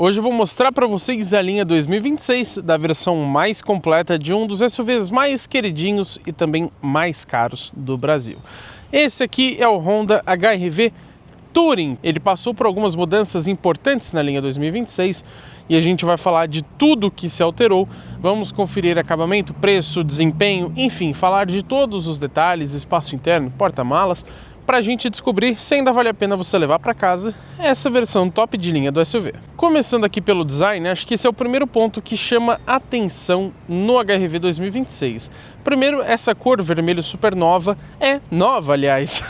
Hoje eu vou mostrar para vocês a linha 2026 da versão mais completa de um dos SUVs mais queridinhos e também mais caros do Brasil. Esse aqui é o Honda HR-V Touring. Ele passou por algumas mudanças importantes na linha 2026 e a gente vai falar de tudo que se alterou. Vamos conferir acabamento, preço, desempenho, enfim, falar de todos os detalhes, espaço interno, porta-malas, para a gente descobrir se ainda vale a pena você levar para casa essa versão top de linha do SUV. Começando aqui pelo design, acho que esse é o primeiro ponto que chama atenção no HR-V 2026. Primeiro, essa cor vermelho supernova é nova, aliás.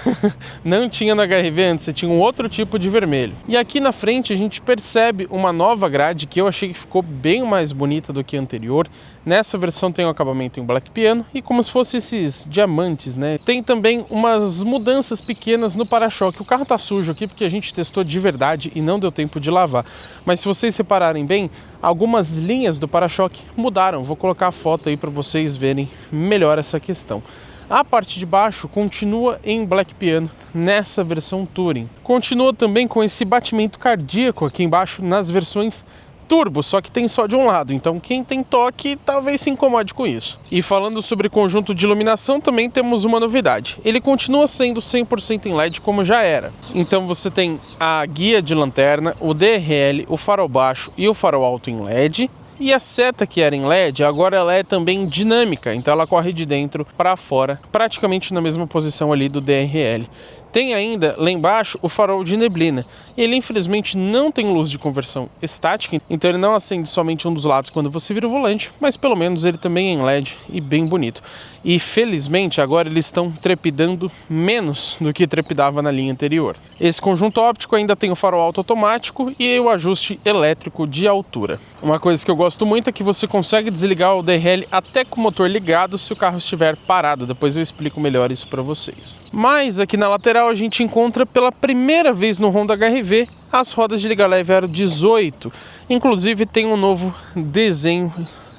Não tinha no HR-V antes, você tinha um outro tipo de vermelho. E aqui na frente a gente percebe uma nova grade que eu achei que ficou bem mais bonita do que a anterior. Nessa versão tem um acabamento em black piano e como se fosse esses diamantes, né? Tem também umas mudanças pequenas no para-choque. O carro tá sujo aqui porque a gente testou de verdade e não deu tempo de lavar. Mas se vocês repararem bem, algumas linhas do para-choque mudaram. Vou colocar a foto aí para vocês verem melhor essa questão. A parte de baixo continua em black piano nessa versão Touring. Continua também com esse batimento cardíaco aqui embaixo nas versões turbo, só que tem só de um lado, então quem tem toque talvez se incomode com isso. E falando sobre conjunto de iluminação, também temos uma novidade. Ele continua sendo 100% em LED como já era. Então você tem a guia de lanterna, o DRL, o farol baixo e o farol alto em LED. E a seta que era em LED, agora ela é também dinâmica, então ela corre de dentro para fora, praticamente na mesma posição ali do DRL. Tem ainda lá embaixo o farol de neblina. Ele infelizmente não tem luz de conversão estática, então ele não acende somente um dos lados quando você vira o volante, mas pelo menos ele também é em LED e bem bonito. E felizmente agora eles estão trepidando menos do que trepidava na linha anterior. Esse conjunto óptico ainda tem o farol alto automático e o ajuste elétrico de altura. Uma coisa que eu gosto muito é que você consegue desligar o DRL até com o motor ligado se o carro estiver parado. Depois eu explico melhor isso para vocês. Mas aqui na lateral a gente encontra pela primeira vez no Honda HR-V as rodas de liga leve aro 18. Inclusive tem um novo desenho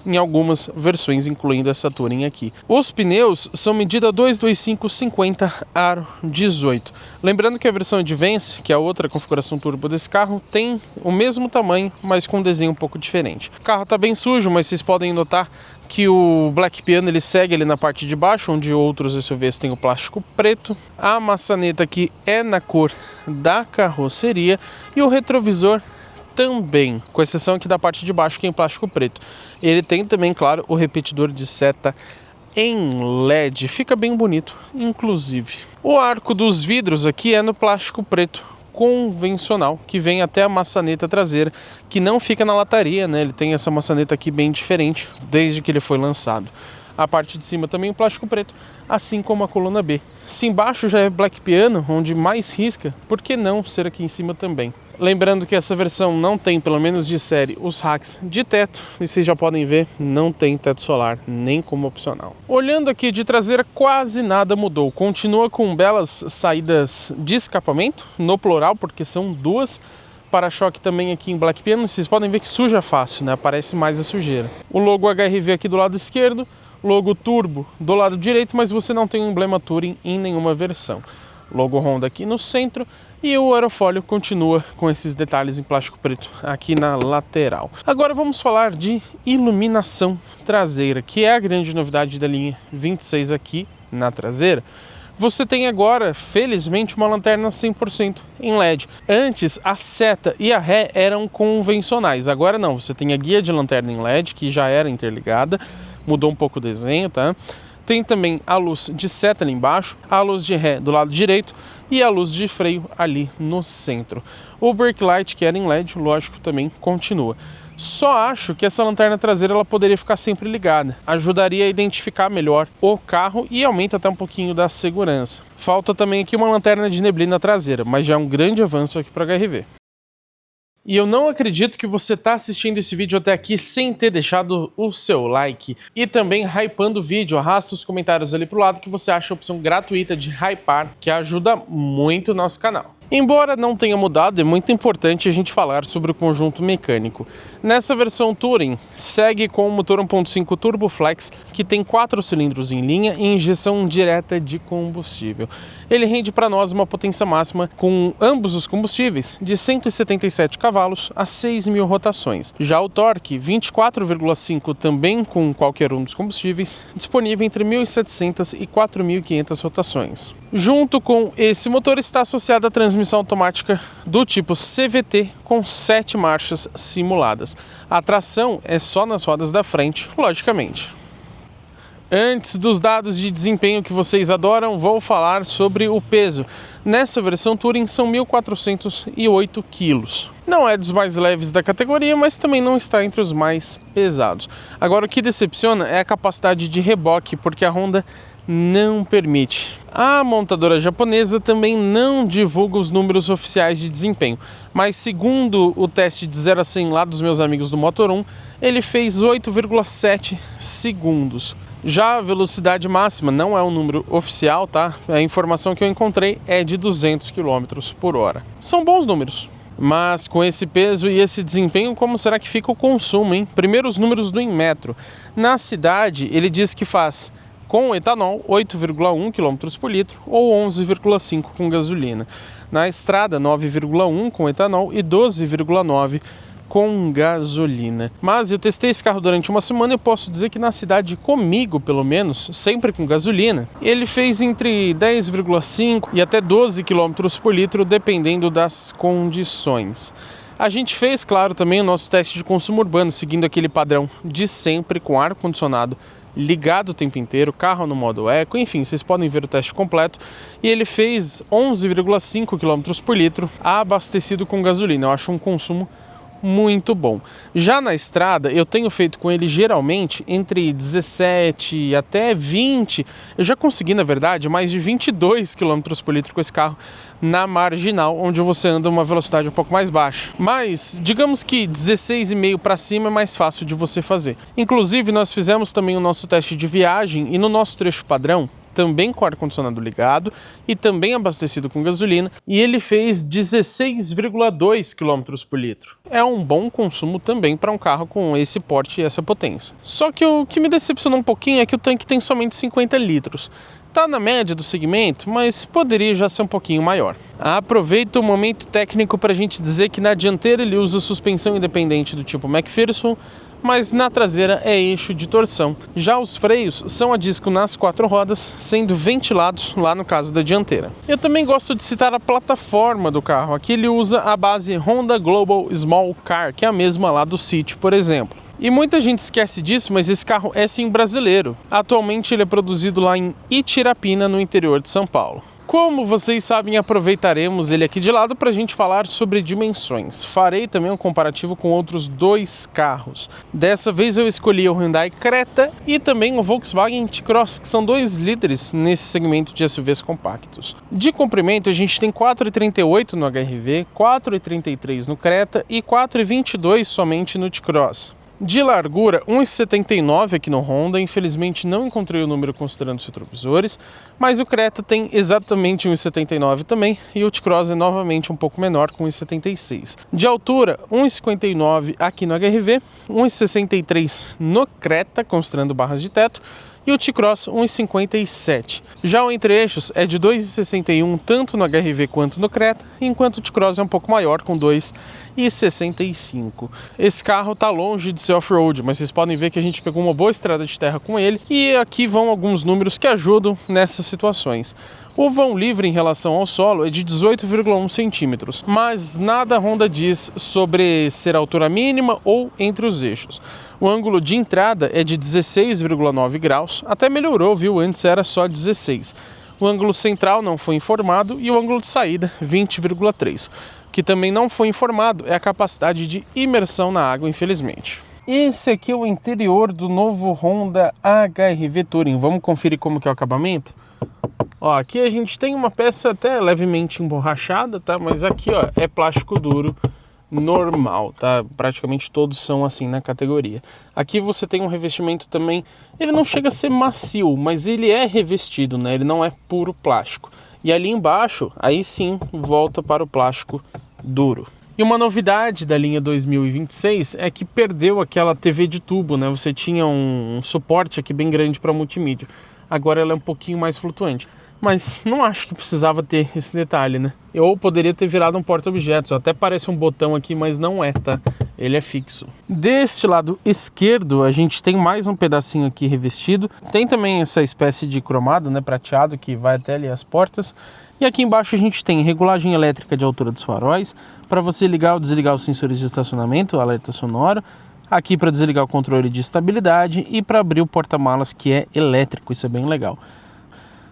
em algumas versões, incluindo essa Touring aqui. Os pneus são medida 225/50 aro 18. Lembrando que a versão Advance, que é a outra configuração turbo desse carro, tem o mesmo tamanho, mas com um desenho um pouco diferente. O carro está bem sujo, mas vocês podem notar que o black piano ele segue ali na parte de baixo, onde outros SUVs têm o plástico preto. A maçaneta aqui é na cor da carroceria e o retrovisor também, com exceção aqui da parte de baixo que é em plástico preto. Ele tem também, claro, o repetidor de seta em LED, fica bem bonito, inclusive. O arco dos vidros aqui é no plástico preto convencional, que vem até a maçaneta traseira, que não fica na lataria, né? Ele tem essa maçaneta aqui bem diferente, desde que ele foi lançado. A parte de cima também em plástico preto, assim como a coluna B. Se embaixo já é black piano, onde mais risca, por que não ser aqui em cima também? Lembrando que essa versão não tem, pelo menos de série, os racks de teto. E vocês já podem ver, não tem teto solar, nem como opcional. Olhando aqui de traseira, quase nada mudou. Continua com belas saídas de escapamento, no plural, porque são duas. Para-choque também aqui em black piano. Vocês podem ver que suja fácil, né? Aparece mais a sujeira. O logo HR-V aqui do lado esquerdo. Logo turbo do lado direito, mas você não tem o emblema Touring em nenhuma versão. Logo Honda aqui no centro e o aerofólio continua com esses detalhes em plástico preto aqui na lateral. Agora vamos falar de iluminação traseira, que é a grande novidade da linha 26 aqui na traseira. Você tem agora, felizmente, uma lanterna 100% em LED. Antes, a seta e a ré eram convencionais. Agora não, você tem a guia de lanterna em LED, que já era interligada. Mudou um pouco o desenho, tá? Tem também a luz de seta ali embaixo, a luz de ré do lado direito e a luz de freio ali no centro. O brake light, que era em LED, lógico, também continua. Só acho que essa lanterna traseira ela poderia ficar sempre ligada. Ajudaria a identificar melhor o carro e aumenta até um pouquinho da segurança. Falta também aqui uma lanterna de neblina traseira, mas já é um grande avanço aqui para a HR-V. E eu não acredito que você está assistindo esse vídeo até aqui sem ter deixado o seu like. E também hypando o vídeo, arrasta os comentários ali pro lado que você acha a opção gratuita de hypar, que ajuda muito o nosso canal. Embora não tenha mudado, é muito importante a gente falar sobre o conjunto mecânico. Nessa versão Touring, segue com o motor 1.5 Turbo Flex, que tem 4 cilindros em linha e injeção direta de combustível. Ele rende para nós uma potência máxima com ambos os combustíveis de 177 cavalos a 6.000 rotações. Já o torque 24,5 também com qualquer um dos combustíveis, disponível entre 1.700 e 4.500 rotações. Junto com esse motor está associada a transmissão automática do tipo CVT com 7 marchas simuladas. A tração é só nas rodas da frente, logicamente. Antes dos dados de desempenho que vocês adoram, vou falar sobre o peso. Nessa versão Touring são 1.408 quilos. Não é dos mais leves da categoria, mas também não está entre os mais pesados. Agora, o que decepciona é a capacidade de reboque, porque a Honda não permite. A montadora japonesa também não divulga os números oficiais de desempenho, mas segundo o teste de 0 a 100 lá dos meus amigos do Motor1, ele fez 8,7 segundos. Já a velocidade máxima não é um número oficial, tá? A informação que eu encontrei é de 200 km por hora. São bons números. Mas com esse peso e esse desempenho, como será que fica o consumo, hein? Primeiro os números do Inmetro. Na cidade, ele diz que faz com etanol 8,1 km por litro ou 11,5 com gasolina. Na estrada, 9,1 com etanol e 12,9 com gasolina. Mas eu testei esse carro durante uma semana e eu posso dizer que na cidade, comigo pelo menos, sempre com gasolina, ele fez entre 10,5 e até 12 km por litro, dependendo das condições. A gente fez, claro, também o nosso teste de consumo urbano, seguindo aquele padrão de sempre, com ar-condicionado ligado o tempo inteiro, carro no modo eco, enfim, vocês podem ver o teste completo. E ele fez 11,5 km por litro, abastecido com gasolina. Eu acho um consumo muito bom. Já na estrada, eu tenho feito com ele geralmente entre 17 até 20. Eu já consegui, na verdade, mais de 22 km por litro com esse carro na marginal, onde você anda uma velocidade um pouco mais baixa. Mas, digamos que 16,5 para cima é mais fácil de você fazer. Inclusive, nós fizemos também o nosso teste de viagem e no nosso trecho padrão, também com ar-condicionado ligado e também abastecido com gasolina, e ele fez 16,2 km por litro. É um bom consumo também para um carro com esse porte e essa potência. Só que o que me decepcionou um pouquinho é que o tanque tem somente 50 litros. Tá na média do segmento, mas poderia já ser um pouquinho maior. Aproveito o momento técnico para a gente dizer que na dianteira ele usa suspensão independente do tipo McPherson, mas na traseira é eixo de torção. Já os freios são a disco nas 4 rodas, sendo ventilados lá no caso da dianteira. Eu também gosto de citar a plataforma do carro. Aqui ele usa a base Honda Global Small Car, que é a mesma lá do City, por exemplo. E muita gente esquece disso, mas esse carro é sim brasileiro. Atualmente ele é produzido lá em Itirapina, no interior de São Paulo. Como vocês sabem, aproveitaremos ele aqui de lado para a gente falar sobre dimensões. Farei também um comparativo com outros 2 carros. Dessa vez eu escolhi o Hyundai Creta e também o Volkswagen T-Cross, que são 2 líderes nesse segmento de SUVs compactos. De comprimento a gente tem 4,38 no HR-V, 4,33 no Creta e 4,22 somente no T-Cross. De largura, 1,79 aqui no Honda, infelizmente não encontrei o número considerando os retrovisores, mas o Creta tem exatamente 1,79 também e o T-Cross é novamente um pouco menor com 1,76. De altura, 1,59 aqui no HR-V, 1,63 no Creta, considerando barras de teto, e o T-Cross 1,57. Já o entre-eixos é de 2,61 tanto no HR-V quanto no Creta, enquanto o T-Cross é um pouco maior com 2,65. Esse carro está longe de ser off-road, mas vocês podem ver que a gente pegou uma boa estrada de terra com ele e aqui vão alguns números que ajudam nessas situações. O vão livre em relação ao solo é de 18,1 centímetros, mas nada a Honda diz sobre ser a altura mínima ou entre os eixos. O ângulo de entrada é de 16,9 graus, até melhorou, viu? Antes era só 16. O ângulo central não foi informado e o ângulo de saída 20,3. O que também não foi informado é a capacidade de imersão na água, infelizmente. Esse aqui é o interior do novo Honda HR-V Touring. Vamos conferir como que é o acabamento? Ó, aqui a gente tem uma peça até levemente emborrachada, tá? Mas aqui, ó, é plástico duro normal, tá? Praticamente todos são assim na categoria. Aqui você tem um revestimento também, ele não chega a ser macio, mas ele é revestido, né? Ele não é puro plástico. E ali embaixo, aí sim, volta para o plástico duro. E uma novidade da linha 2026 é que perdeu aquela TV de tubo, né? Você tinha um suporte aqui bem grande para multimídia. Agora ela é um pouquinho mais flutuante. Mas não acho que precisava ter esse detalhe, né? Ou poderia ter virado um porta-objetos. Até parece um botão aqui, mas não é, tá? Ele é fixo. Deste lado esquerdo, a gente tem mais um pedacinho aqui revestido. Tem também essa espécie de cromado, né? Prateado, que vai até ali as portas. E aqui embaixo a gente tem regulagem elétrica de altura dos faróis, para você ligar ou desligar os sensores de estacionamento, alerta sonoro, aqui para desligar o controle de estabilidade e para abrir o porta-malas, que é elétrico, isso é bem legal.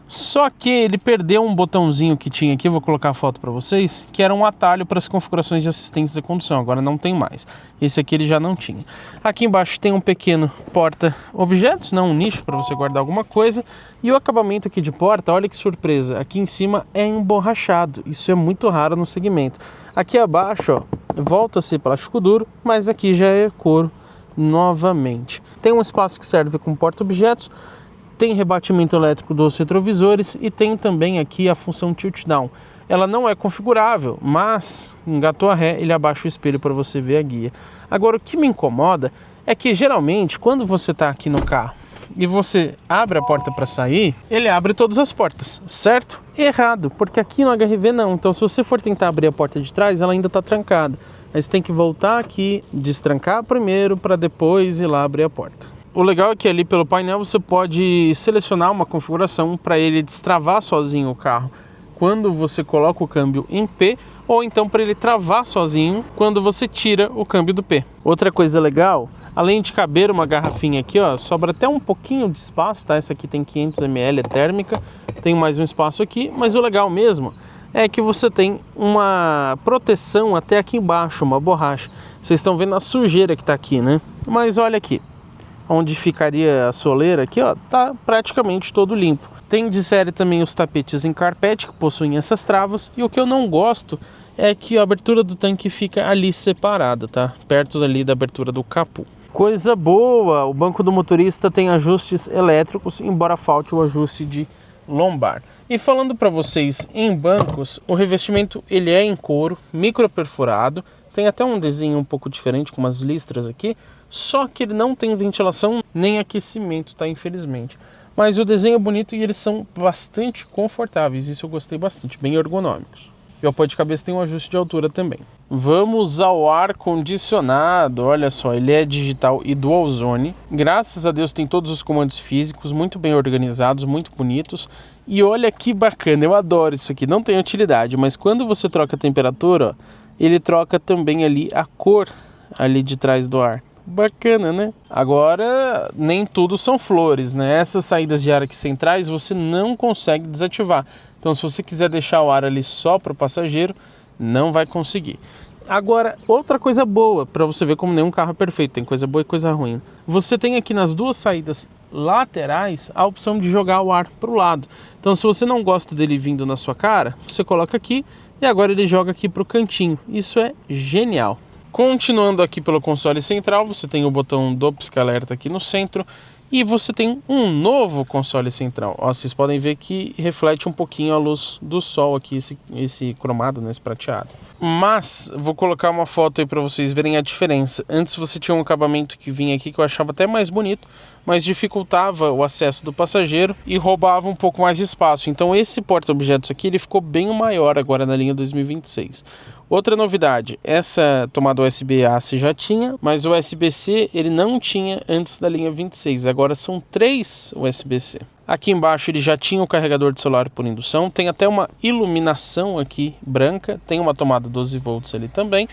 Só que ele perdeu um botãozinho que tinha aqui, vou colocar a foto para vocês, que era um atalho para as configurações de assistência de condução, agora não tem mais. Esse aqui ele já não tinha. Aqui embaixo tem um pequeno porta-objetos, um nicho para você guardar alguma coisa. E o acabamento aqui de porta, olha que surpresa, aqui em cima é emborrachado, isso é muito raro no segmento. Aqui abaixo, ó, volta a ser plástico duro, mas aqui já é couro novamente. Tem um espaço que serve como porta-objetos, tem rebatimento elétrico dos retrovisores e tem também aqui a função tilt down. Ela não é configurável, mas engatou a ré, ele abaixa o espelho para você ver a guia. Agora o que me incomoda é que geralmente quando você está aqui no carro e você abre a porta para sair, ele abre todas as portas, certo? Errado, porque aqui no HRV não. Então se você for tentar abrir a porta de trás, ela ainda está trancada. Aí você tem que voltar aqui, destrancar primeiro para depois ir lá abrir a porta. O legal é que ali pelo painel você pode selecionar uma configuração para ele destravar sozinho o carro quando você coloca o câmbio em P, ou então para ele travar sozinho quando você tira o câmbio do P. Outra coisa legal, além de caber uma garrafinha aqui, ó, sobra até um pouquinho de espaço, tá? Essa aqui tem 500 ml, é térmica, tem mais um espaço aqui, mas o legal mesmo é que você tem uma proteção até aqui embaixo, uma borracha. Vocês estão vendo a sujeira que está aqui, né? Mas olha aqui, onde ficaria a soleira aqui, ó, tá praticamente todo limpo. Tem de série também os tapetes em carpete que possuem essas travas, e o que eu não gosto é que a abertura do tanque fica ali separada, tá? Perto ali da abertura do capô. Coisa boa, o banco do motorista tem ajustes elétricos, embora falte o ajuste de lombar. E falando para vocês em bancos, o revestimento ele é em couro, microperforado, tem até um desenho um pouco diferente com umas listras aqui, só que ele não tem ventilação nem aquecimento, tá? Infelizmente. Mas o desenho é bonito e eles são bastante confortáveis, isso eu gostei bastante, bem ergonômicos. E o apoio de cabeça tem um ajuste de altura também. Vamos ao ar-condicionado, olha só, ele é digital e dual zone. Graças a Deus tem todos os comandos físicos, muito bem organizados, muito bonitos. E olha que bacana, eu adoro isso aqui, não tem utilidade, mas quando você troca a temperatura, ó, ele troca também ali a cor ali de trás do ar. Bacana, né? Agora, nem tudo são flores, né? Essas saídas de ar aqui centrais você não consegue desativar. Então, se você quiser deixar o ar ali só para o passageiro, não vai conseguir. Agora, outra coisa boa, para você ver como nenhum carro é perfeito, tem coisa boa e coisa ruim. Você tem aqui nas duas saídas laterais a opção de jogar o ar para o lado. Então, se você não gosta dele vindo na sua cara, você coloca aqui e agora ele joga aqui para o cantinho. Isso é genial. Continuando aqui pelo console central, você tem o botão do pisca-alerta aqui no centro e você tem um novo console central. Ó, vocês podem ver que reflete um pouquinho a luz do sol aqui, esse cromado, né, esse prateado. Mas vou colocar uma foto aí para vocês verem a diferença. Antes você tinha um acabamento que vinha aqui que eu achava até mais bonito, mas dificultava o acesso do passageiro e roubava um pouco mais de espaço. Então esse porta-objetos aqui ele ficou bem maior agora na linha 2026. Outra novidade, essa tomada USB-A você já tinha, mas o USB-C ele não tinha antes da linha 26, agora são 3 USB-C. Aqui embaixo ele já tinha o carregador de celular por indução, tem até uma iluminação aqui branca, tem uma tomada 12 volts ali também.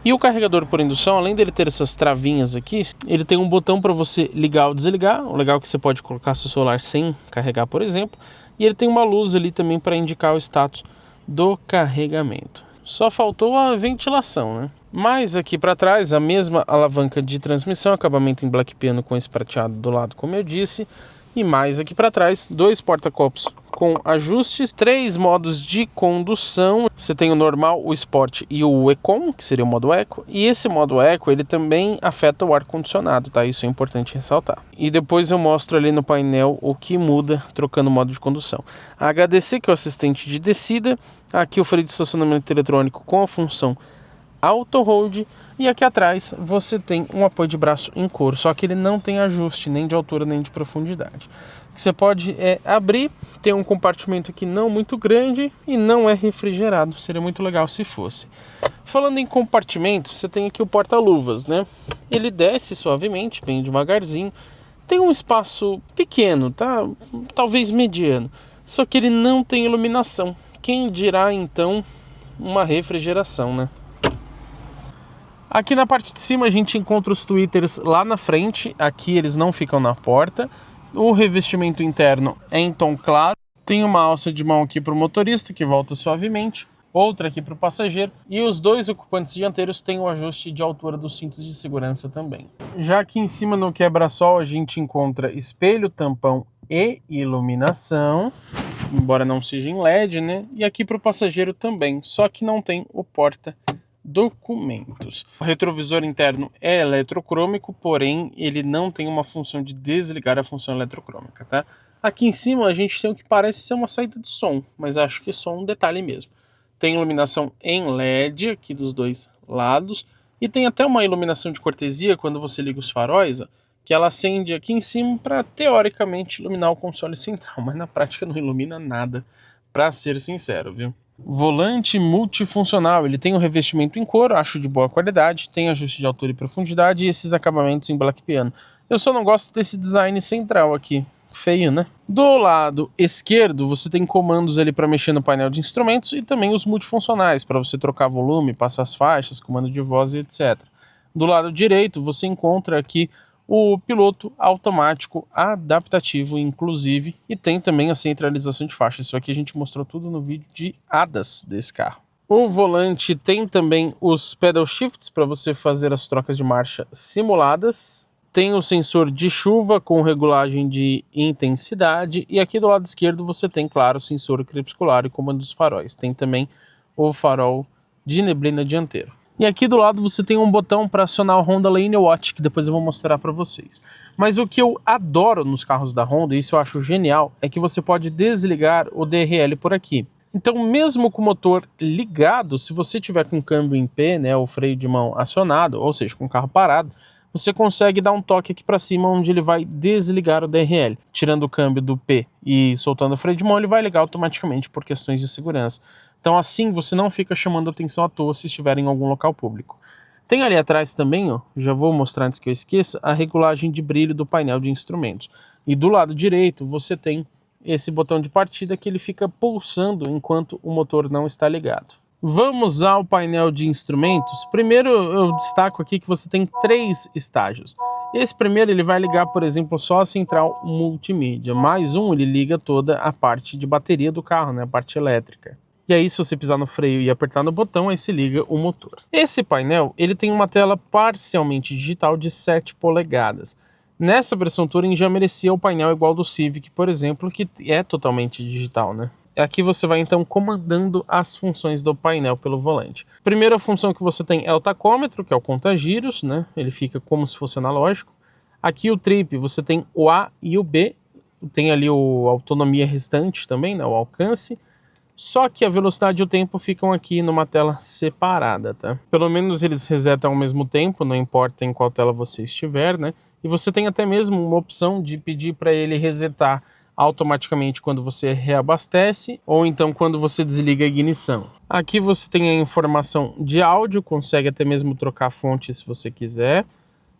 E o carregador por indução, além dele ter essas travinhas aqui, ele tem um botão para você ligar ou desligar. O legal é que você pode colocar seu celular sem carregar, por exemplo. E ele tem uma luz ali também para indicar o status do carregamento. Só faltou a ventilação, né? Mas aqui para trás, a mesma alavanca de transmissão, acabamento em black piano com esse prateado do lado, como eu disse. E mais aqui para trás, 2 porta-copos com ajustes, 3 modos de condução. Você tem o normal, o Sport e o Econ, que seria o modo Eco. E esse modo Eco, ele também afeta o ar-condicionado, tá? Isso é importante ressaltar. E depois eu mostro ali no painel o que muda trocando o modo de condução. A HDC, que é o assistente de descida. Aqui o freio de estacionamento eletrônico com a função Auto Hold. E aqui atrás você tem um apoio de braço em couro, só que ele não tem ajuste nem de altura nem de profundidade. O que você pode abrir, tem um compartimento aqui não muito grande e não é refrigerado, seria muito legal se fosse. Falando em compartimento, você tem aqui o porta-luvas, né? Ele desce suavemente, bem devagarzinho, tem um espaço pequeno, tá? Talvez mediano, só que ele não tem iluminação. Quem dirá então uma refrigeração, né? Aqui na parte de cima a gente encontra os tweeters lá na frente, aqui eles não ficam na porta. O revestimento interno é em tom claro, tem uma alça de mão aqui para o motorista que volta suavemente, outra aqui para o passageiro e os 2 ocupantes dianteiros têm o ajuste de altura dos cintos de segurança também. Já aqui em cima no quebra-sol a gente encontra espelho, tampão e iluminação, embora não seja em LED, né? E aqui para o passageiro também, só que não tem o porta-documentos. O retrovisor interno é eletrocrômico, porém ele não tem uma função de desligar a função eletrocrômica, tá? Aqui em cima a gente tem o que parece ser uma saída de som, mas acho que é só um detalhe mesmo. Tem iluminação em LED aqui dos 2 lados e tem até uma iluminação de cortesia quando você liga os faróis, ó, que ela acende aqui em cima para teoricamente iluminar o console central, mas na prática não ilumina nada, para ser sincero, viu? Volante multifuncional, ele tem um revestimento em couro, acho de boa qualidade, tem ajuste de altura e profundidade e esses acabamentos em black piano. Eu só não gosto desse design central aqui, feio, né? Do lado esquerdo você tem comandos ali para mexer no painel de instrumentos e também os multifuncionais, para você trocar volume, passar as faixas, comando de voz e etc. Do lado direito você encontra aqui o piloto automático adaptativo, inclusive, e tem também a centralização de faixas. Isso aqui a gente mostrou tudo no vídeo de ADAS desse carro. O volante tem também os pedal shifts para você fazer as trocas de marcha simuladas. Tem o sensor de chuva com regulagem de intensidade. E aqui do lado esquerdo você tem, claro, o sensor crepuscular e comando dos faróis. Tem também o farol de neblina dianteiro. E aqui do lado você tem um botão para acionar o Honda Lane Watch, que depois eu vou mostrar para vocês. Mas o que eu adoro nos carros da Honda, e isso eu acho genial, é que você pode desligar o DRL por aqui. Então mesmo com o motor ligado, se você tiver com o câmbio em P, né, o freio de mão acionado, ou seja, com o carro parado, você consegue dar um toque aqui para cima onde ele vai desligar o DRL. Tirando o câmbio do P e soltando o freio de mão, ele vai ligar automaticamente por questões de segurança. Então assim você não fica chamando atenção à toa se estiver em algum local público. Tem ali atrás também, ó, já vou mostrar antes que eu esqueça, a regulagem de brilho do painel de instrumentos. E do lado direito você tem esse botão de partida que ele fica pulsando enquanto o motor não está ligado. Vamos ao painel de instrumentos. Primeiro eu destaco aqui que você tem 3 estágios. Esse primeiro ele vai ligar, por exemplo, só a central multimídia. Mais um ele liga toda a parte de bateria do carro, né, a parte elétrica. E aí se você pisar no freio e apertar no botão, aí se liga o motor. Esse painel ele tem uma tela parcialmente digital de 7 polegadas. Nessa versão Touring já merecia o painel igual do Civic, por exemplo, que é totalmente digital, né? Aqui você vai então comandando as funções do painel pelo volante. Primeira função que você tem é o tacômetro, que é o conta-giros, né? Ele fica como se fosse analógico. Aqui o trip, você tem o A e o B, tem ali a autonomia restante também, né? O alcance. Só que a velocidade e o tempo ficam aqui numa tela separada, tá? Pelo menos eles resetam ao mesmo tempo, não importa em qual tela você estiver, né? E você tem até mesmo uma opção de pedir para ele resetar automaticamente quando você reabastece ou então quando você desliga a ignição. Aqui você tem a informação de áudio, consegue até mesmo trocar a fonte se você quiser.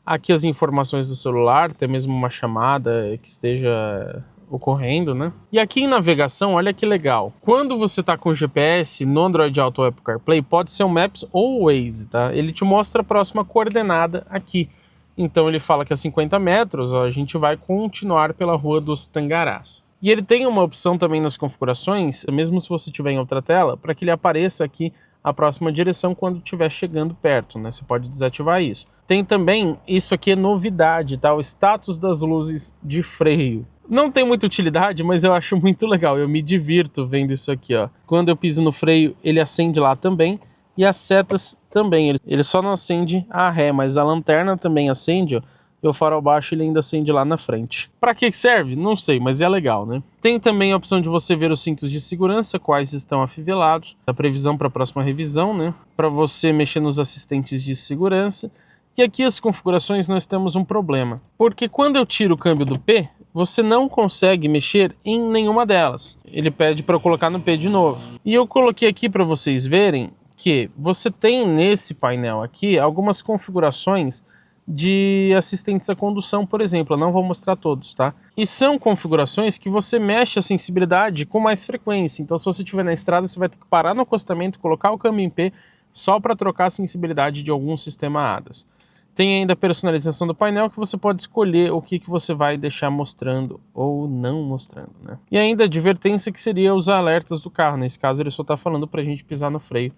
Aqui as informações do celular, até mesmo uma chamada que esteja ocorrendo, né? E aqui em navegação, olha que legal. Quando você está com o GPS no Android Auto ou Apple CarPlay, pode ser o Maps ou o Waze, tá? Ele te mostra a próxima coordenada aqui. Então ele fala que a 50 metros, ó, a gente vai continuar pela Rua dos Tangarás. E ele tem uma opção também nas configurações, mesmo se você estiver em outra tela, para que ele apareça aqui a próxima direção quando estiver chegando perto, né? Você pode desativar isso. Tem também, isso aqui é novidade, tá? O status das luzes de freio. Não tem muita utilidade, mas eu acho muito legal, eu me divirto vendo isso aqui, ó. Quando eu piso no freio, ele acende lá também, e as setas também, ele só não acende a ré, mas a lanterna também acende, ó. E o farol baixo ele ainda acende lá na frente. Para que serve? Não sei, mas é legal, né? Tem também a opção de você ver os cintos de segurança, quais estão afivelados, a previsão para a próxima revisão, né? Para você mexer nos assistentes de segurança. E aqui as configurações nós temos um problema, porque quando eu tiro o câmbio do P, você não consegue mexer em nenhuma delas. Ele pede para eu colocar no P de novo. E eu coloquei aqui para vocês verem que você tem nesse painel aqui algumas configurações de assistentes à condução, por exemplo. Eu não vou mostrar todos, tá? E são configurações que você mexe a sensibilidade com mais frequência. Então, se você estiver na estrada, você vai ter que parar no acostamento, colocar o câmbio em P só para trocar a sensibilidade de algum sistema ADAS. Tem ainda a personalização do painel, que você pode escolher o que você vai deixar mostrando ou não mostrando, né? E ainda a advertência, que seria os alertas do carro. Nesse caso, ele só está falando para a gente pisar no freio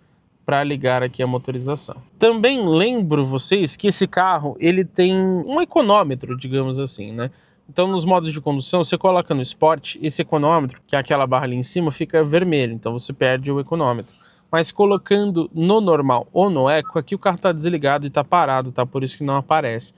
para ligar aqui a motorização. Também lembro vocês que esse carro ele tem um econômetro, digamos assim, né? Então, nos modos de condução, você coloca no Sport, esse econômetro, que é aquela barra ali em cima, fica vermelho, então você perde o econômetro. Mas colocando no normal ou no eco, aqui o carro está desligado e está parado, tá? Por isso que não aparece.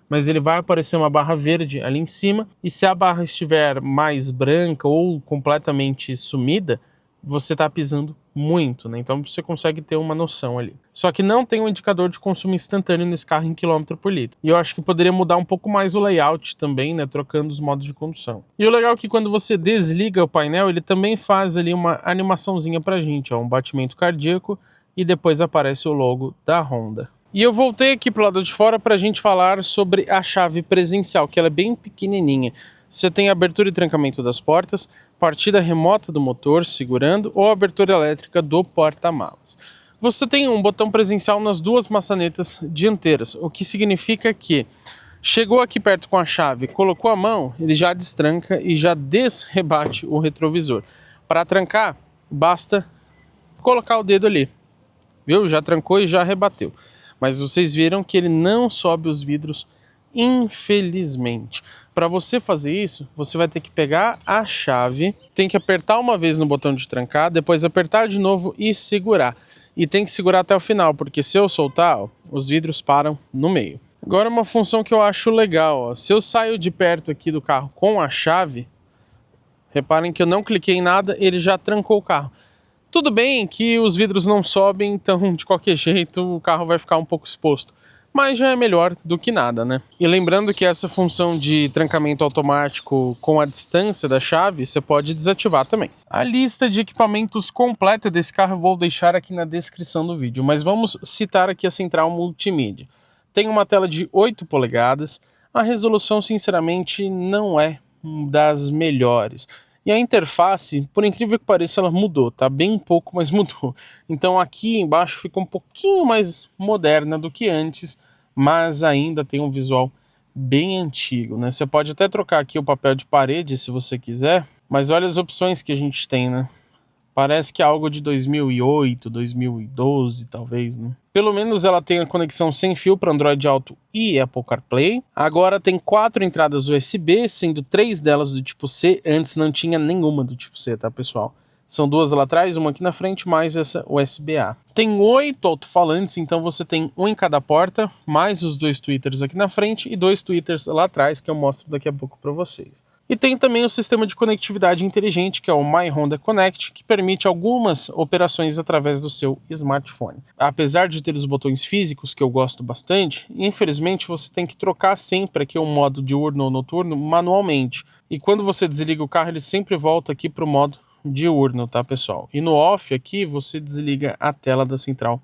Mas ele vai aparecer uma barra verde ali em cima, e se a barra estiver mais branca ou completamente sumida, você está pisando muito, né? Então você consegue ter uma noção ali. Só que não tem um indicador de consumo instantâneo nesse carro em quilômetro por litro. E eu acho que poderia mudar um pouco mais o layout também, né? Trocando os modos de condução. E o legal é que quando você desliga o painel, ele também faz ali uma animaçãozinha pra gente, ó, um batimento cardíaco, e depois aparece o logo da Honda. E eu voltei aqui pro lado de fora pra gente falar sobre a chave presencial, que ela é bem pequenininha. Você tem a abertura e trancamento das portas, partida remota do motor segurando ou abertura elétrica do porta-malas. Você tem um botão presencial nas duas maçanetas dianteiras, o que significa que chegou aqui perto com a chave, colocou a mão, ele já destranca e já desrebate o retrovisor. Para trancar, basta colocar o dedo ali, viu? Já trancou e já rebateu. Mas vocês viram que ele não sobe os vidros, infelizmente. Para você fazer isso, você vai ter que pegar a chave, tem que apertar uma vez no botão de trancar, depois apertar de novo e segurar. E tem que segurar até o final, porque se eu soltar, ó, os vidros param no meio. Agora uma função que eu acho legal, ó, se eu saio de perto aqui do carro com a chave, reparem que eu não cliquei em nada, ele já trancou o carro. Tudo bem que os vidros não sobem, então de qualquer jeito o carro vai ficar um pouco exposto. Mas já é melhor do que nada, né? E lembrando que essa função de trancamento automático com a distância da chave, você pode desativar também. A lista de equipamentos completa desse carro eu vou deixar aqui na descrição do vídeo, mas vamos citar aqui a central multimídia. Tem uma tela de 8 polegadas, a resolução sinceramente não é das melhores. E a interface, por incrível que pareça, ela mudou, tá? Bem pouco, mas mudou. Então aqui embaixo fica um pouquinho mais moderna do que antes, mas ainda tem um visual bem antigo, né? Você pode até trocar aqui o papel de parede se você quiser, mas olha as opções que a gente tem, né? Parece que é algo de 2008, 2012, talvez, né? Pelo menos ela tem a conexão sem fio para Android Auto e Apple CarPlay. Agora tem 4 entradas USB, sendo 3 delas do tipo C. Antes não tinha nenhuma do tipo C, tá, pessoal? São 2 lá atrás, uma aqui na frente, mais essa USB-A. Tem 8 alto-falantes, então você tem um em cada porta, mais os 2 tweeters aqui na frente e 2 tweeters lá atrás, que eu mostro daqui a pouco para vocês. E tem também o sistema de conectividade inteligente, que é o My Honda Connect, que permite algumas operações através do seu smartphone. Apesar de ter os botões físicos, que eu gosto bastante, infelizmente você tem que trocar sempre aqui o modo diurno ou noturno manualmente. E quando você desliga o carro, ele sempre volta aqui para o modo diurno, tá, pessoal? E no off aqui, você desliga a tela da central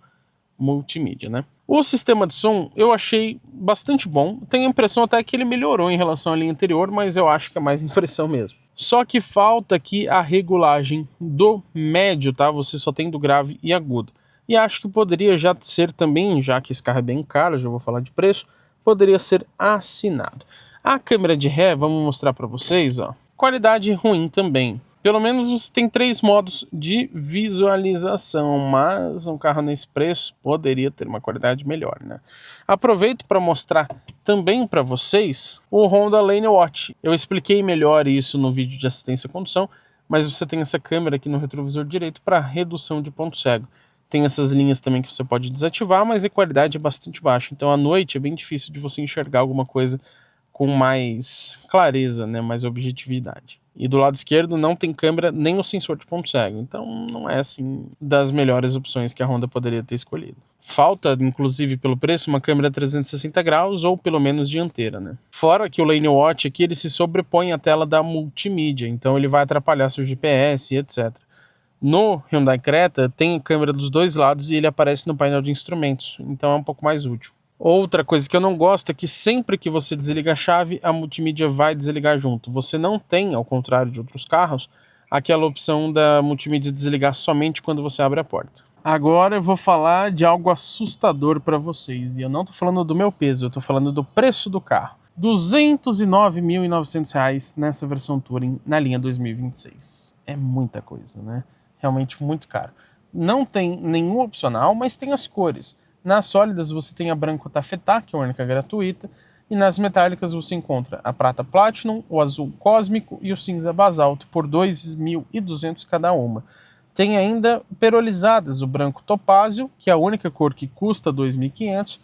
multimídia, né? O sistema de som eu achei bastante bom. Tenho a impressão até que ele melhorou em relação à linha anterior, mas eu acho que é mais impressão mesmo. Só que falta aqui a regulagem do médio, tá? Você só tem do grave e agudo. E acho que poderia já ser também, já que esse carro é bem caro, já vou falar de preço, poderia ser assinado. A câmera de ré, vamos mostrar para vocês, ó. Qualidade ruim também. Pelo menos você tem 3 modos de visualização, mas um carro nesse preço poderia ter uma qualidade melhor, né? Aproveito para mostrar também para vocês o Honda Lane Watch. Eu expliquei melhor isso no vídeo de assistência à condução, mas você tem essa câmera aqui no retrovisor direito para redução de ponto cego. Tem essas linhas também que você pode desativar, mas a qualidade é bastante baixa. Então à noite é bem difícil de você enxergar alguma coisa com mais clareza, né, mais objetividade. E do lado esquerdo não tem câmera nem o sensor de ponto cego, então não é assim das melhores opções que a Honda poderia ter escolhido. Falta, inclusive pelo preço, uma câmera 360 graus ou pelo menos dianteira, né? Fora que o Lane Watch aqui ele se sobrepõe à tela da multimídia, então ele vai atrapalhar seu GPS e etc. No Hyundai Creta tem câmera dos dois lados e ele aparece no painel de instrumentos, então é um pouco mais útil. Outra coisa que eu não gosto é que sempre que você desliga a chave, a multimídia vai desligar junto. Você não tem, ao contrário de outros carros, aquela opção da multimídia desligar somente quando você abre a porta. Agora eu vou falar de algo assustador para vocês. E eu não estou falando do meu peso, eu estou falando do preço do carro. R$ 209.900 nessa versão Touring na linha 2026. É muita coisa, né? Realmente muito caro. Não tem nenhum opcional, mas tem as cores. Nas sólidas você tem a branco tafetá, que é a única gratuita, e nas metálicas você encontra a prata platinum, o azul cósmico e o cinza basalto por R$ 2.200 cada uma. Tem ainda perolizadas, o branco topázio, que é a única cor que custa R$ 2.500,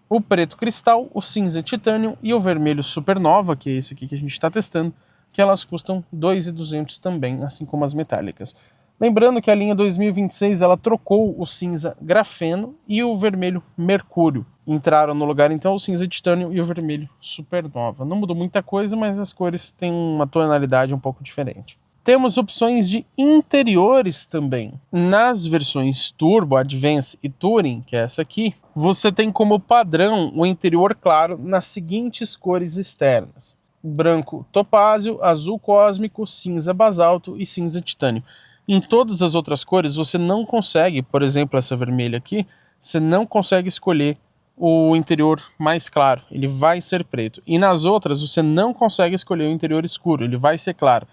o preto cristal, o cinza titânio e o vermelho supernova, que é esse aqui que a gente está testando, que elas custam R$ 2.200 também, assim como as metálicas. Lembrando que a linha 2026 ela trocou o cinza grafeno e o vermelho mercúrio. Entraram no lugar então o cinza titânio e o vermelho supernova. Não mudou muita coisa, mas as cores têm uma tonalidade um pouco diferente. Temos opções de interiores também. Nas versões Turbo, Advance e Touring, que é essa aqui, você tem como padrão o interior claro nas seguintes cores externas: branco topázio, azul cósmico, cinza basalto e cinza titânio. Em todas as outras cores você não consegue, por exemplo essa vermelha aqui, você não consegue escolher o interior mais claro, ele vai ser preto. E nas outras você não consegue escolher o interior escuro, ele vai ser claro.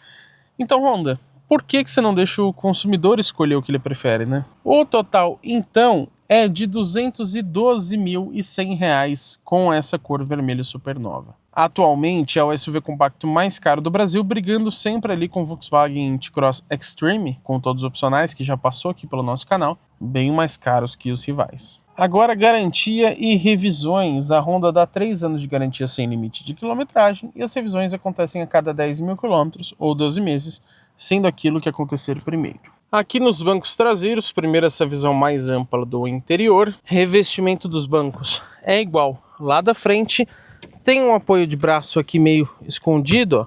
Então Honda, por que você não deixa o consumidor escolher o que ele prefere, né? O total então é de R$ 212.100 com essa cor vermelha supernova. Atualmente é o SUV compacto mais caro do Brasil, brigando sempre ali com o Volkswagen T-Cross Extreme, com todos os opcionais, que já passou aqui pelo nosso canal, bem mais caros que os rivais. Agora, garantia e revisões. A Honda dá 3 anos de garantia sem limite de quilometragem e as revisões acontecem a cada 10.000 quilômetros ou 12 meses, sendo aquilo que acontecer primeiro. Aqui nos bancos traseiros, primeiro essa visão mais ampla do interior, revestimento dos bancos é igual. Lá da frente tem um apoio de braço aqui meio escondido, ó,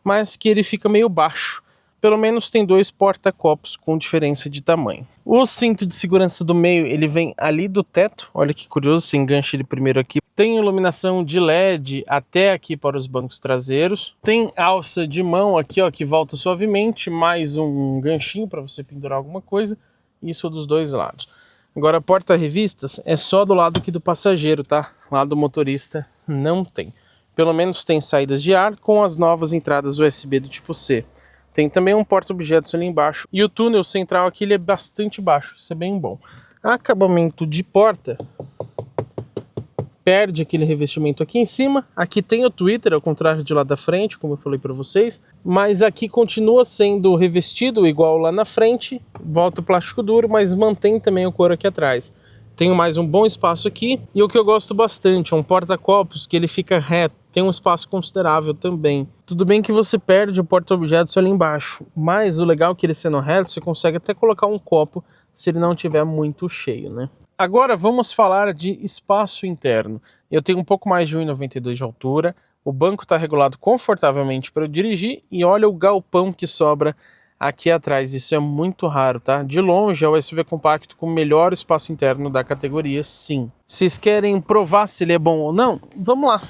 mas que ele fica meio baixo. Pelo menos tem 2 porta-copos com diferença de tamanho. O cinto de segurança do meio, ele vem ali do teto. Olha que curioso, você engancha ele primeiro aqui. Tem iluminação de LED até aqui para os bancos traseiros. Tem alça de mão aqui, ó, que volta suavemente, mais um ganchinho para você pendurar alguma coisa. Isso dos dois lados. Agora a porta-revistas é só do lado aqui do passageiro, tá? Lá do motorista não tem. Pelo menos tem saídas de ar com as novas entradas USB do tipo C. Tem também um porta-objetos ali embaixo. E o túnel central aqui ele é bastante baixo, isso é bem bom. Acabamento de porta, perde aquele revestimento aqui em cima. Aqui tem o Twitter, ao contrário de lá da frente, como eu falei para vocês. Mas aqui continua sendo revestido igual lá na frente. Volta o plástico duro, mas mantém também o couro aqui atrás. Tenho mais um bom espaço aqui. E o que eu gosto bastante é um porta-copos que ele fica reto. Tem um espaço considerável também. Tudo bem que você perde o porta-objetos ali embaixo. Mas o legal é que ele sendo reto, você consegue até colocar um copo se ele não estiver muito cheio, né? Agora vamos falar de espaço interno. Eu tenho um pouco mais de 1,92 de altura. O banco está regulado confortavelmente para eu dirigir. E olha o galpão que sobra aqui atrás. Isso é muito raro, tá? De longe é o SUV compacto com o melhor espaço interno da categoria, sim. Vocês querem provar se ele é bom ou não? Vamos lá.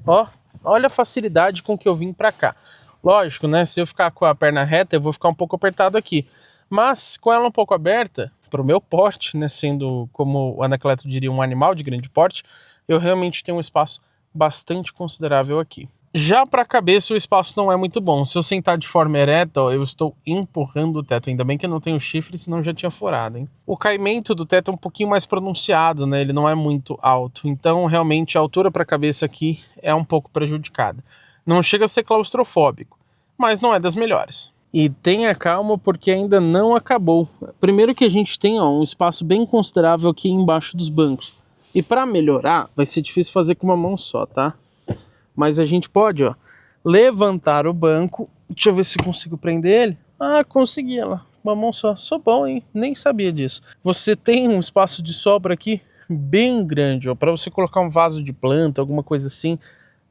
Ó, olha a facilidade com que eu vim para cá. Lógico, né? Se eu ficar com a perna reta, eu vou ficar um pouco apertado aqui. Mas com ela um pouco aberta, para o meu porte, né? Sendo, como o Anacleto diria, um animal de grande porte, eu realmente tenho um espaço bastante considerável aqui. Já para a cabeça o espaço não é muito bom. Se eu sentar de forma ereta, ó, eu estou empurrando o teto. Ainda bem que eu não tenho chifre, senão já tinha furado, hein? O caimento do teto é um pouquinho mais pronunciado, né? Ele não é muito alto. Então, realmente, a altura para a cabeça aqui é um pouco prejudicada. Não chega a ser claustrofóbico, mas não é das melhores. E tenha calma porque ainda não acabou. Primeiro que a gente tem um espaço bem considerável aqui embaixo dos bancos. E para melhorar, vai ser difícil fazer com uma mão só, tá? Mas a gente pode, ó, levantar o banco. Deixa eu ver se consigo prender ele. Ah, consegui, ela. Uma mão só. Sou bom, hein? Nem sabia disso. Você tem um espaço de sobra aqui bem grande, ó. Para você colocar um vaso de planta, alguma coisa assim,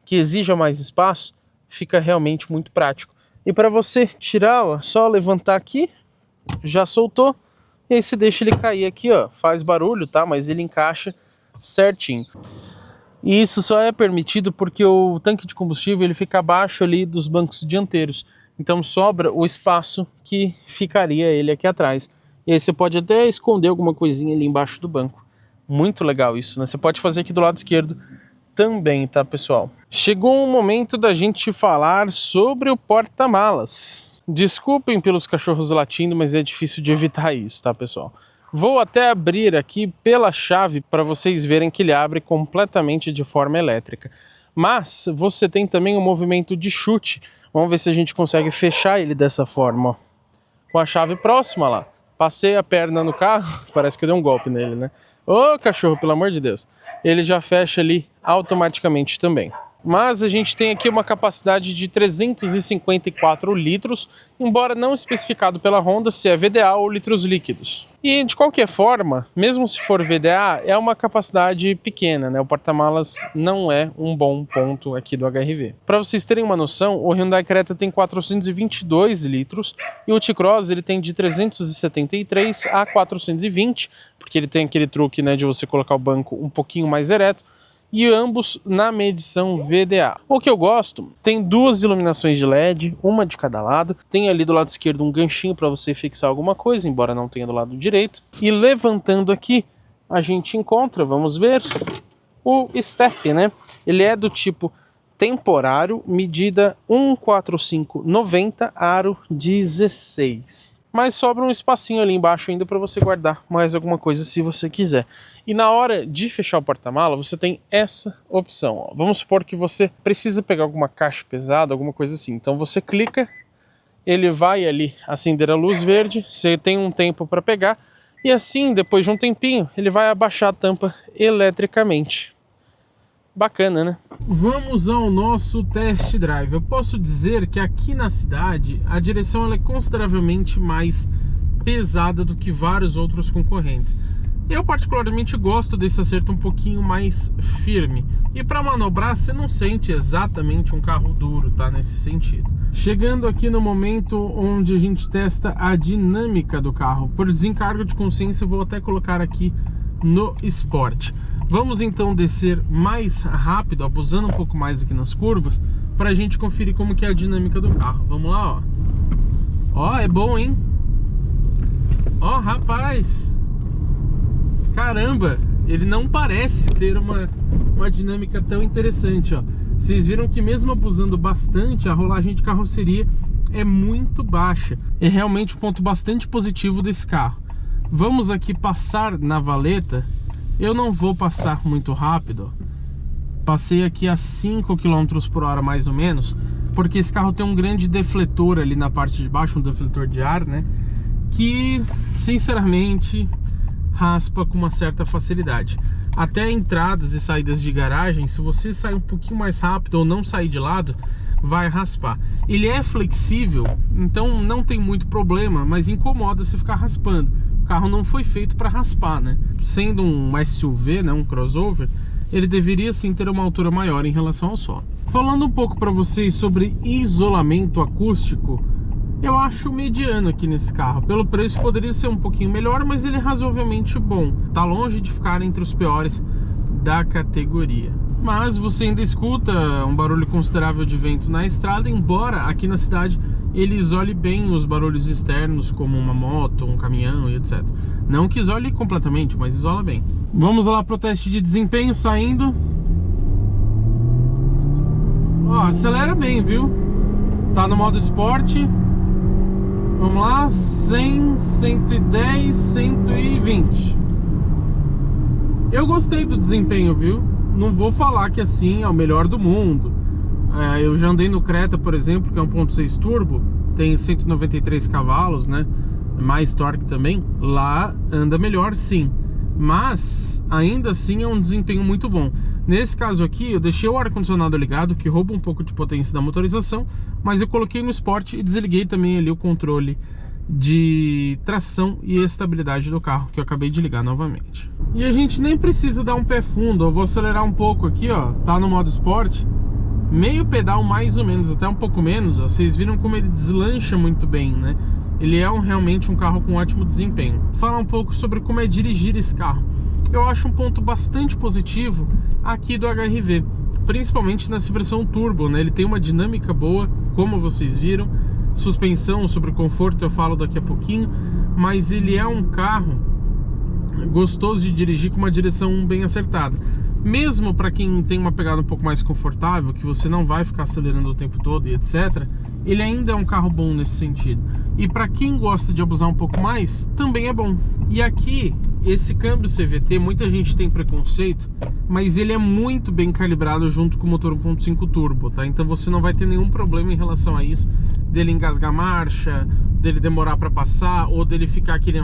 que exija mais espaço, fica realmente muito prático. E para você tirar, ó, só levantar aqui, já soltou. E aí você deixa ele cair aqui, ó. Faz barulho, tá? Mas ele encaixa certinho. E isso só é permitido porque o tanque de combustível ele fica abaixo ali dos bancos dianteiros. Então sobra o espaço que ficaria ele aqui atrás. E aí você pode até esconder alguma coisinha ali embaixo do banco. Muito legal isso, né? Você pode fazer aqui do lado esquerdo também, tá, pessoal? Chegou o momento da gente falar sobre o porta-malas. Desculpem pelos cachorros latindo, mas é difícil de evitar isso, tá, pessoal? Vou até abrir aqui pela chave para vocês verem que ele abre completamente de forma elétrica. Mas você tem também um movimento de chute. Vamos ver se a gente consegue fechar ele dessa forma, ó. Com a chave próxima lá. Passei a perna no carro, parece que eu dei um golpe nele, né? Ô, cachorro, pelo amor de Deus. Ele já fecha ali automaticamente também. Mas a gente tem aqui uma capacidade de 354 litros, embora não especificado pela Honda se é VDA ou litros líquidos. E de qualquer forma, mesmo se for VDA, é uma capacidade pequena, né? O porta-malas não é um bom ponto aqui do HR-V. Para vocês terem uma noção, o Hyundai Creta tem 422 litros e o T-Cross ele tem de 373 a 420, porque ele tem aquele truque, né, de você colocar o banco um pouquinho mais ereto. E ambos na medição VDA. O que eu gosto, tem duas iluminações de LED, uma de cada lado. Tem ali do lado esquerdo um ganchinho para você fixar alguma coisa, embora não tenha do lado direito. E levantando aqui, a gente encontra, vamos ver, o step, né? Ele é do tipo temporário, medida 145/90, aro 16. Mas sobra um espacinho ali embaixo ainda para você guardar mais alguma coisa se você quiser. E na hora de fechar o porta-mala, você tem essa opção, ó. Vamos supor que você precisa pegar alguma caixa pesada, alguma coisa assim. Então você clica, ele vai ali acender a luz verde, você tem um tempo para pegar, e assim, depois de um tempinho, ele vai abaixar a tampa eletricamente. Bacana, né? Vamos ao nosso test drive. Eu posso dizer que aqui na cidade a direção ela é consideravelmente mais pesada do que vários outros concorrentes. Eu particularmente gosto desse acerto um pouquinho mais firme. E para manobrar você não sente exatamente um carro duro, tá? Nesse sentido. Chegando aqui no momento onde a gente testa a dinâmica do carro. Por desencargo de consciência eu vou até colocar aqui no Sport. Vamos então descer mais rápido, abusando um pouco mais aqui nas curvas, para a gente conferir como que é a dinâmica do carro. Vamos lá, ó. Ó, é bom, hein? Ó, rapaz! Caramba! Ele não parece ter uma dinâmica tão interessante, ó. Vocês viram que mesmo abusando bastante, a rolagem de carroceria é muito baixa. É realmente um ponto bastante positivo desse carro. Vamos aqui passar na valeta. Eu não vou passar muito rápido. Passei aqui a 5 km por hora mais ou menos, porque esse carro tem um grande defletor ali na parte de baixo, um defletor de ar, né? Que, sinceramente, raspa com uma certa facilidade. Até entradas e saídas de garagem, se você sair um pouquinho mais rápido ou não sair de lado, vai raspar. Ele é flexível, então não tem muito problema, mas incomoda se ficar raspando. O carro não foi feito para raspar, né? Sendo um SUV, né, um crossover, ele deveria sim ter uma altura maior em relação ao solo. Falando um pouco para vocês sobre isolamento acústico, eu acho mediano aqui nesse carro. Pelo preço poderia ser um pouquinho melhor, mas ele é razoavelmente bom. Tá longe de ficar entre os piores da categoria. Mas você ainda escuta um barulho considerável de vento na estrada, embora aqui na cidade ele isole bem os barulhos externos, como uma moto, um caminhão e etc. Não que isole completamente, mas isola bem. Vamos lá para o teste de desempenho saindo. Ó, acelera bem, viu? Tá no modo esporte. Vamos lá, 100, 110, 120. Eu gostei do desempenho, viu? Não vou falar que assim é o melhor do mundo. Eu já andei no Creta, por exemplo, que é 1.6 turbo, tem 193 cavalos, né? Mais torque também. Lá anda melhor, sim, mas ainda assim é um desempenho muito bom. Nesse caso aqui eu deixei o ar-condicionado ligado, que rouba um pouco de potência da motorização, mas eu coloquei no Sport e desliguei também ali o controle de tração e estabilidade do carro, que eu acabei de ligar novamente. E a gente nem precisa dar um pé fundo. Eu vou acelerar um pouco aqui, ó. Tá no modo Sport, meio pedal mais ou menos, até um pouco menos, ó. Vocês viram como ele deslancha muito bem, né? Ele é realmente um carro com ótimo desempenho. Falar um pouco sobre como é dirigir esse carro. Eu acho um ponto bastante positivo aqui do HR-V, principalmente nessa versão turbo, né? Ele tem uma dinâmica boa, como vocês viram. Suspensão, sobre conforto eu falo daqui a pouquinho, mas ele é um carro gostoso de dirigir, com uma direção bem acertada. Mesmo para quem tem uma pegada um pouco mais confortável, que você não vai ficar acelerando o tempo todo e etc., ele ainda é um carro bom nesse sentido. E para quem gosta de abusar um pouco mais, também é bom. E aqui, esse câmbio CVT, muita gente tem preconceito, mas ele é muito bem calibrado junto com o motor 1.5 turbo, tá? Então você não vai ter nenhum problema em relação a isso, dele engasgar marcha, dele demorar para passar, ou dele ficar aquele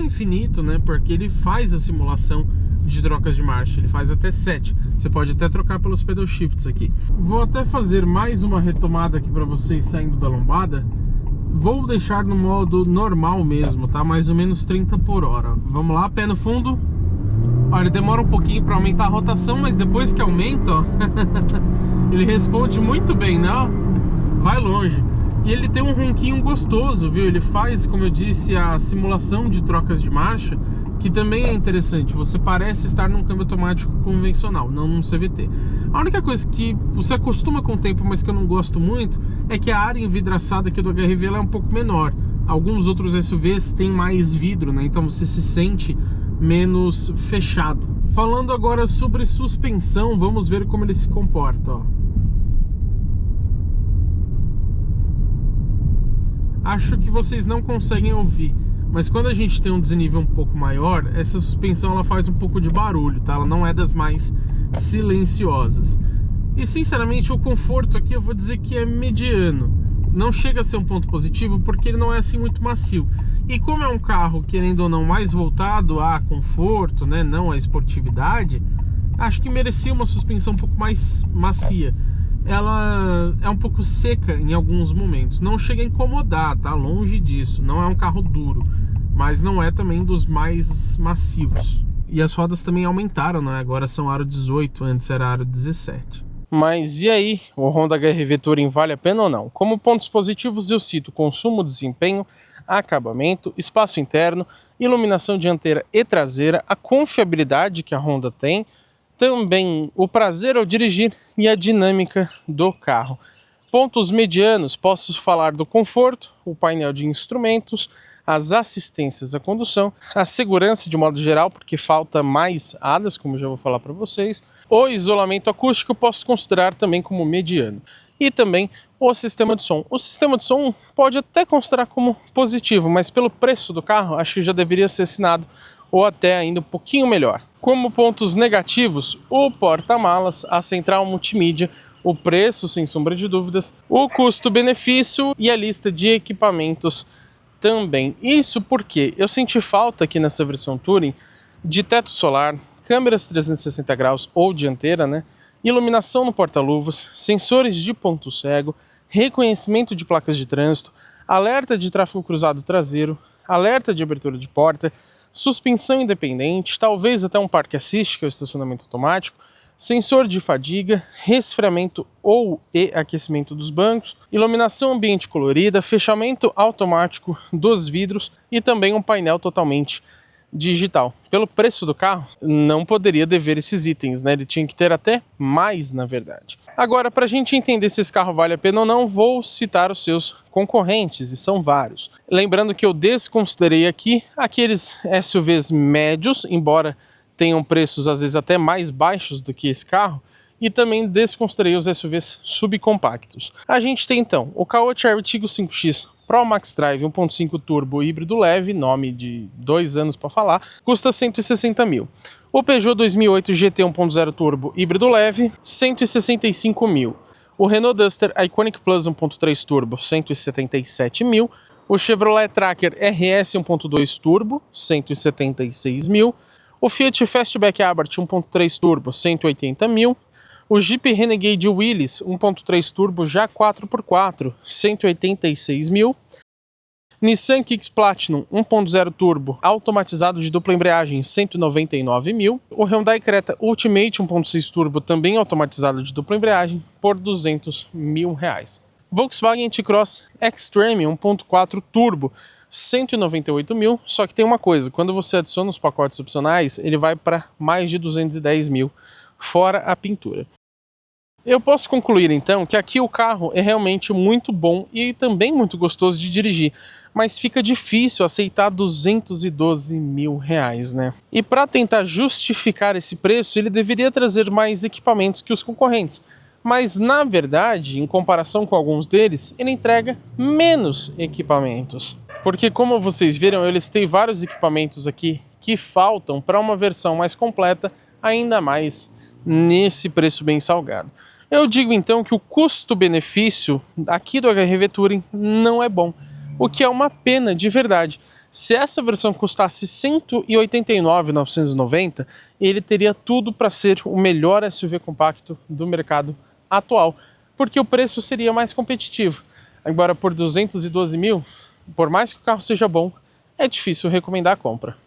infinito, né? Porque ele faz a simulação de trocas de marcha, ele faz até 7. Você pode até trocar pelos pedal shifts aqui. Vou até fazer mais uma retomada aqui para vocês saindo da lombada. Vou deixar no modo normal mesmo, tá? Mais ou menos 30 por hora. Vamos lá, pé no fundo. Olha, ele demora um pouquinho para aumentar a rotação, mas depois que aumenta, ó, ele responde muito bem, né? Vai longe. E ele tem um ronquinho gostoso, viu? Ele faz, como eu disse, a simulação de trocas de marcha, que também é interessante. Você parece estar num câmbio automático convencional, não num CVT. A única coisa que você acostuma com o tempo, mas que eu não gosto muito, é que a área envidraçada aqui do HR-V ela é um pouco menor. Alguns outros SUVs têm mais vidro, né? Então você se sente menos fechado. Falando agora sobre suspensão, vamos ver como ele se comporta, ó. Acho que vocês não conseguem ouvir, mas quando a gente tem um desnível um pouco maior, essa suspensão ela faz um pouco de barulho, tá? Ela não é das mais silenciosas. E sinceramente o conforto aqui eu vou dizer que é mediano. Não chega a ser um ponto positivo porque ele não é assim muito macio. E como é um carro, querendo ou não, mais voltado a conforto, né, não a esportividade, acho que merecia uma suspensão um pouco mais macia. Ela é um pouco seca em alguns momentos, não chega a incomodar, tá? Longe disso, não é um carro duro, mas não é também dos mais macios. E as rodas também aumentaram, né? Agora são aro 18, antes era aro 17. Mas e aí, o Honda HR-V Touring vale a pena ou não? Como pontos positivos eu cito consumo, desempenho, acabamento, espaço interno, iluminação dianteira e traseira, a confiabilidade que a Honda tem, também o prazer ao dirigir e a dinâmica do carro. Pontos medianos, posso falar do conforto, o painel de instrumentos, as assistências à condução, a segurança de modo geral, porque falta mais asas, como já vou falar para vocês. O isolamento acústico eu posso considerar também como mediano. E também o sistema de som. O sistema de som pode até considerar como positivo, mas pelo preço do carro, acho que já deveria ser assinado ou até ainda um pouquinho melhor. Como pontos negativos, o porta-malas, a central multimídia, o preço, sem sombra de dúvidas, o custo-benefício e a lista de equipamentos também. Isso porque eu senti falta aqui nessa versão Touring de teto solar, câmeras 360 graus ou dianteira, né? Iluminação no porta-luvas, sensores de ponto cego, reconhecimento de placas de trânsito, alerta de tráfego cruzado traseiro, alerta de abertura de porta, suspensão independente, talvez até um parque assist, que é o estacionamento automático, sensor de fadiga, resfriamento ou e aquecimento dos bancos, iluminação ambiente colorida, fechamento automático dos vidros e também um painel totalmente digital. Pelo preço do carro, não poderia dever esses itens, né? Ele tinha que ter até mais, na verdade. Agora, para a gente entender se esse carro vale a pena ou não, vou citar os seus concorrentes, e são vários. Lembrando que eu desconsiderei aqui aqueles SUVs médios, embora tenham preços às vezes até mais baixos do que esse carro, e também desconsiderei os SUVs subcompactos. A gente tem então o Caoa Chery Tiggo 5X Pro Max Drive 1.5 turbo híbrido leve, nome de 2 anos para falar, custa 160 mil. O Peugeot 2008 GT 1.0 turbo híbrido leve, 165 mil. O Renault Duster Iconic Plus 1.3 turbo, 177 mil. O Chevrolet Tracker RS 1.2 turbo, 176 mil. O Fiat Fastback Abarth 1.3 turbo, 180 mil. O Jeep Renegade Willys 1.3 turbo já 4x4, 186 mil. Nissan Kicks Platinum 1.0 turbo automatizado de dupla embreagem, 199 mil. O Hyundai Creta Ultimate 1.6 turbo também automatizado de dupla embreagem por 200 mil reais. Volkswagen T-Cross Extreme 1.4 turbo, 198 mil, só que tem uma coisa, quando você adiciona os pacotes opcionais, ele vai para mais de 210 mil, fora a pintura. Eu posso concluir então que aqui o carro é realmente muito bom e também muito gostoso de dirigir, mas fica difícil aceitar 212 mil reais, né? E para tentar justificar esse preço, ele deveria trazer mais equipamentos que os concorrentes. Mas, na verdade, em comparação com alguns deles, ele entrega menos equipamentos. Porque, como vocês viram, eu listei vários equipamentos aqui que faltam para uma versão mais completa, ainda mais nesse preço bem salgado. Eu digo então que o custo-benefício aqui do HR-V Touring não é bom, o que é uma pena de verdade. Se essa versão custasse R$ 189.990, ele teria tudo para ser o melhor SUV compacto do mercado atual, porque o preço seria mais competitivo. Agora, por 212 mil, por mais que o carro seja bom, é difícil recomendar a compra.